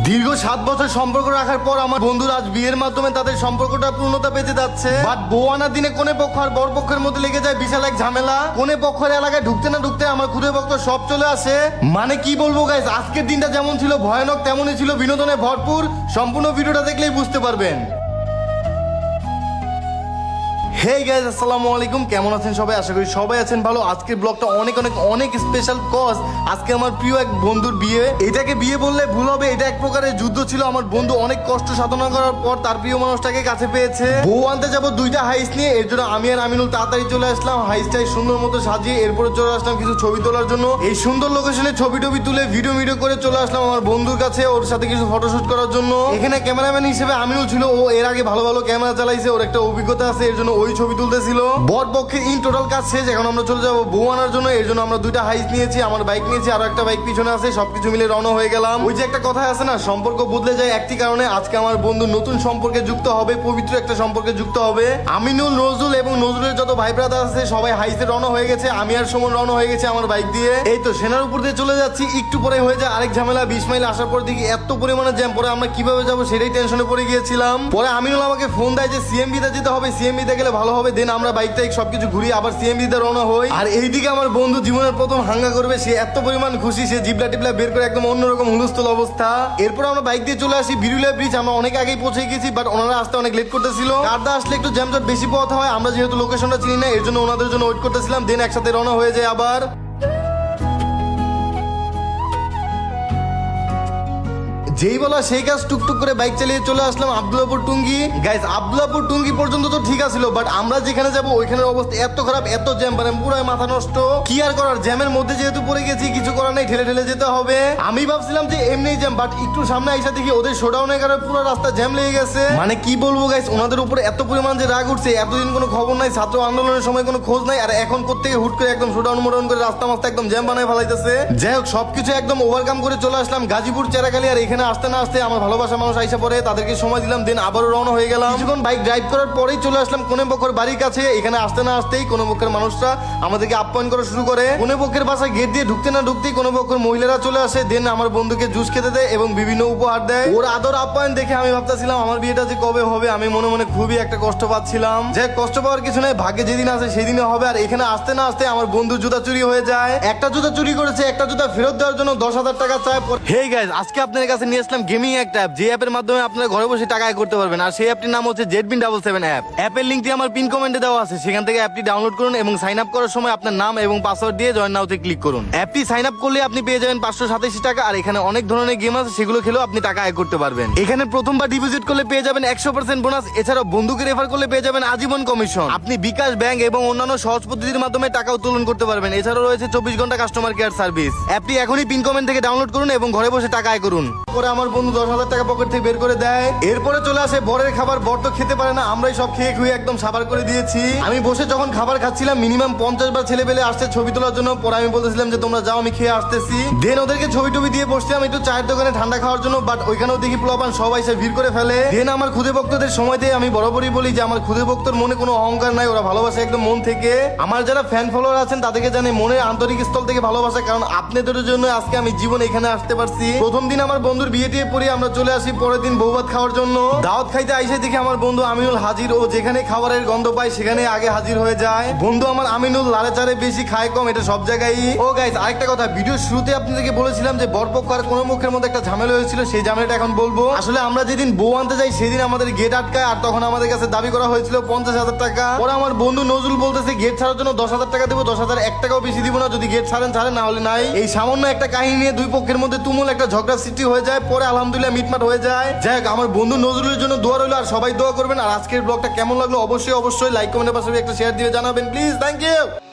দীর্ঘ 7 বছর সম্পর্ক রাখার পর আমার বন্ধুরা আজ বিয়ের মাধ্যমে তাদের সম্পর্কটা পূর্ণতা পেতে যাচ্ছে। বাট বউ আনার দিনে কোনে পক্ষ আর বর পক্ষের মধ্যে লেগে যায় বিশাল এক ঝামেলা। কোনে পক্ষের এলাকায় ঢুকতে না ঢুকতে আমার খুদে পক্ষ সব চলে আসে। মানে কি বলবো গাইস, আজকের দিনটা যেমন ছিল ভয়ানক তেমনই ছিল বিনোদনে ভরপুর। সম্পূর্ণ ভিডিওটা দেখলেই বুঝতে পারবেন। হে গাইস, আসসালামু আলাইকুম। কেমন আছেন সবাই? আশা করি সবাই আছেন ভালো। আজকের ব্লগটা অনেক অনেক অনেক স্পেশাল কজ আজকে আমার প্রিয় এক বন্ধুর বিয়ে। এটাকে বিয়ে বললে ভুল হবে, এটা এক প্রকারের যুদ্ধ ছিল। আমার বন্ধু অনেক কষ্ট সাধনা করার পর তার প্রিয় মানুষটাকে কাছে পেয়েছে। বউ আনতে যাবো 2টা হাইস নিয়ে, এর জন্য আমি আর আমিনুল তাড়াতাড়ি চলে আসলাম। হাইসটাই সুন্দর মতো সাজিয়ে এরপরে চলে আসলাম কিছু ছবি তোলার জন্য। এই সুন্দর লোকেশনে ছবি টবি তুলে ভিডিও করে চলে আসলাম আমার বন্ধুর কাছে, ওর সাথে কিছু ফটোশুট করার জন্য। এখানে ক্যামেরাম্যান হিসেবে আমিনুল ছিল, ও এর আগে ভালো ভালো ক্যামেরা চালাইছে, ওর একটা অভিজ্ঞতা আছে, এর জন্য ওই ছবি তুলতেছিল। বর পক্ষে ইন টোটাল কাজ শেষ, এখন আমরা চলে যাবো বউ আনার জন্য। এর জন্য আমরা 2টা হাইস নিয়েছি, আমার বাইক নিয়েছি, আরো একটা বাইক পিছনে আছে, সবকিছু মিলে রওনা হয়ে গেলাম। ওই যে একটা কথা আছে না, সম্পর্ক বদলে যায় একটি কারণে। আজকে আমার বন্ধু নতুন সম্পর্কে যুক্ত হবে, পবিত্র একটা সম্পর্কে যুক্ত হবে। আমিনুল, নজরুল এবং নজরুলের যত ভাই ব্রাদার আছে সবাই হাইসে রওনা হয়ে গেছে। আমি আর সুমন রওনা হয়ে গেছে আমার বাইক দিয়ে। এই তো সেনার উপর দিয়ে চলে যাচ্ছি, একটু পরে হয়ে যায় আরেক ঝামেলা। 20 মাইল আসার পর দেখি এত পরিমাণে জ্যাম, পরে আমরা কিভাবে যাবো সেটাই টেনশনে পড়ে গিয়েছিলাম। পরে আমিনুল আমাকে ফোন দেয় যে সিএমবি তে যেতে হবে, সিএমবি তে গেলে ভালো হবে। দেন আমরা বাইকটা সবকিছু ঘুরি আবার সিএমবি তে রওনা হই। আর এইদিকে আমার বন্ধু জীবনের প্রথম হাঙ্গা করবে, সে এত পরিমাণ খুশি, সে জিবলা টিবলা বের করে একদম অন্যরকম হুলস্থুল অবস্থা। এরপর আমরা বাইক দিয়ে চলে আসি বিরুলিয়া ব্রিজ। আমরা অনেক আগেই পৌঁছে গেছি, বাট ওনারা আসতে অনেক লেট করতেছিল। কারদা আসলে একটু জ্যামজট বেশি পথ হয়, আমরা যেহেতু লোকেশনটা চিনি না এর জন্য ওনাদের জন্য ওয়েট করতেছিলাম। দেন একসাথে রওনা হয়ে যায় আবার। যেই বলা সেই কাজ, টুকটুক করে বাইক চালিয়ে চলে আসলাম আব্দুল্লাহপুর টুঙ্গি। গাইস, আব্দুল্লাহপুর টুঙ্গি পর্যন্ত তো ঠিক আছিল, বাট আমরা যেখানে যাবো ওইখানের অবস্থা এত খারাপ, এত জ্যাম, মানে পুরো মাথা নষ্ট। কি আর করার, জ্যামের মধ্যে যেহেতু পড়ে গেছি কিছু করার নাই, ঠেলে ঠেলে যেতে হবে। আমি ভাবছিলাম যে এমনি জ্যাম, বাট একটু সামনে আইসা দেখি ওদের শোডাউনের কারণে পুরো রাস্তা জ্যাম লেগে গেছে। মানে কি বলবো গাইস, ওনাদের উপরে এত পরিমাণ যে রাগ উঠছে। এতদিন কোনো খবর নাই, ছাত্র আন্দোলনের সময় কোনো খোঁজ নাই, আর এখন কোত্থেকে হুট করে একদম শোডাউন মোডাউন করে রাস্তা মাস্তা একদম জ্যাম বানায় ফেলাইতেছে। যাই হোক, সবকিছু একদম ওভারকাম করে চলে আসলাম গাজীপুর চেরাখালী। আর এখানে আসতে না আসতে আমার ভালোবাসা মানুষ আইসা পড়ে, তাদেরকে সময় দিলাম। দেন আবারও রওনা হয়ে গেলাম। কিছুক্ষণ বাইক ড্রাইভ করার পরেই চলে আসলাম কোনে পক্ষের বাড়ির কাছে। এখানে আসতে না আসতেই কোনে পক্ষের মানুষরা আমাদেরকে আপ্যায়ন করা শুরু করে। কোনে পক্ষের বাসায় গেট দিয়ে ঢুকতে না ঢুকতেই কোনে পক্ষের মহিলারা চলে আসে। দেন আমার বন্ধুকে জুস খেতে দেয় এবং বিভিন্ন উপহার দেয়। ওর আদর আপ্যায়ন দেখে আমি ভাবতেছিলাম আমার বিয়েটা যে কবে হবে। আমি মনে মনে খুবই একটা কষ্ট পাচ্ছিলাম। যে কষ্ট পাওয়ার কিছু নেই, ভাগ্যে যেদিন আছে সেদিনে হবে। আর এখানে আসতে না আসতে আমার বন্ধুর জুতা চুরি হয়ে যায়। একটা জুতা চুরি করেছে, একটা জুতা ফেরত দেওয়ার জন্য 10,000 টাকা চায়। হেই গাইস, আজকে আপনাদের কাছে নিয়ে আসলাম গেমিং একটা অ্যাপ, যে অ্যাপের মাধ্যমে আপনারা ঘরে বসে টাকা আয় করতে পারবেন। আর সেই অ্যাপটির নাম হচ্ছে ZBIN77 অ্যাপ। অ্যাপের লিঙ্কটি আমার পিন কমেন্টে দেওয়া আছে, সেখান থেকে অ্যাপটি ডাউনলোড করুন এবং সাইন আপ করার সময় আপনার নাম এবং পাসওয়ার্ড দিয়ে জয়েন নাওতে ক্লিক করুন। অ্যাপটি সাইন আপ করলে আপনি পেয়ে যাবেন 587 টাকা। আর এখানে অনেক ধরনের গেম আছে, সেগুলো খেলেও আপনি টাকা আয় করতে পারবেন। এখানে প্রথমবার ডিপোজিট করলে পেয়ে যাবেন 100% বোনাস। এছাড়াও বন্ধুকে রেফার করলে পেয়ে যাবেন আজীবন কমিশন। আপনি বিকাশ, ব্যাংক এবং অন্যান্য সহজ পদ্ধতির মাধ্যমে টাকা উত্তোলন করতে পারবেন। এছাড়াও রয়েছে 24 ঘন্টা কাস্টমার কেয়ার সার্ভিস। অ্যাপটি এখনই পিন কমেন্ট থেকে ডাউনলোড করুন এবং ঘরে বসে টাকা আয় করুন। পরে আমার বন্ধু 10,000 টাকা পকেট থেকে বের করে দেয়। এরপরে চলে আসে বরের খাবার। বর তো খেতে পারে না, আমরাই সব খেয়ে খুঁয়ে একদম সাবার করে দিয়েছি। আমি বসে যখন খাবার খাচ্ছিলাম, মিনিমাম 50 বার ছেলে পেলে আসছে ছবি তোলার জন্য। পরে আমি বলতেছিলাম যে তোমরা যাও, আমি খেয়ে আসতেছি। দেন ওদেরকে ছবি টবি দিয়ে বসছিলাম একটু চায়ের দোকানে ঠান্ডা খাওয়ার জন্য, বাট ওইখানেও দেখি পোলাপান সবাই এসে ভিড় করে ফেলে। দেন আমার খুদে ভক্তদের সময় দিয়ে আমি বরাবরই বলি যে আমার খুদে ভক্তর মনে কোনো অহংকার নাই, ওরা ভালোবাসে একদম মন থেকে। আমার যারা ফ্যান ফলোয়ার আছেন তাদেরকে জানে মনের আন্তরিক স্থল থেকে ভালোবাসা, কারণ আপনাদের জন্য আজকে আমি জীবনে এখানে আসতে পারছি। প্রথম দিন আমার বন্ধুর বিয়ে দিয়ে পরে আমরা চলে আসি পরের দিন বৌভাত খাওয়ার জন্য। দাওয়াত খাইতে আইসে দেখি আমার বন্ধু আমিনুল হাজির। ও যেখানে খাবারের গন্ধ পায় সেখানে আগে হাজির হয়ে যায়। বন্ধু আমার আমিনুল লাড়ে চারে বেশি খায় কম, এটা সব জায়গায়। ও গাইস, আরেকটা কথা, ভিডিও শুরুতে আপনাদেরকে বলেছিলাম যে বরপক্ষ আর কোন মুখের মধ্যে একটা ঝামেলা হয়েছিল, সেই ঝামেলাটা এখন বলবো। আসলে আমরা যেদিন বউ আনতে যাই সেদিন আমাদের গেট আটকায়, আর তখন আমাদের কাছে দাবি করা হয়েছিল 50,000 টাকা। পরে আমার বন্ধু নজরুল বলতেছে গেট ছাড়ার জন্য 10,000 টাকা দেবো, 10,000 1 টাকাও বেশি দিব না, যদি গেট ছাড়েন, না হলে নাই। এই সামান্য একটা কাহিনী নিয়ে দুই পক্ষের মধ্যে তুমুল একটা ঝগড়া সৃষ্টি হয়ে যায়। পরে আলহামদুলিল্লাহ মিটমাট হয়ে যায়। যাই হোক, আমার বন্ধু নজরুলের জন্য দোয়া রইল, আর সবাই দোয়া করবেন। আর আজকের ব্লগটা কেমন লাগলো অবশ্যই লাইক কমেন্টের পাশে একটা শেয়ার দিয়ে জানাবেন প্লিজ। Thank you.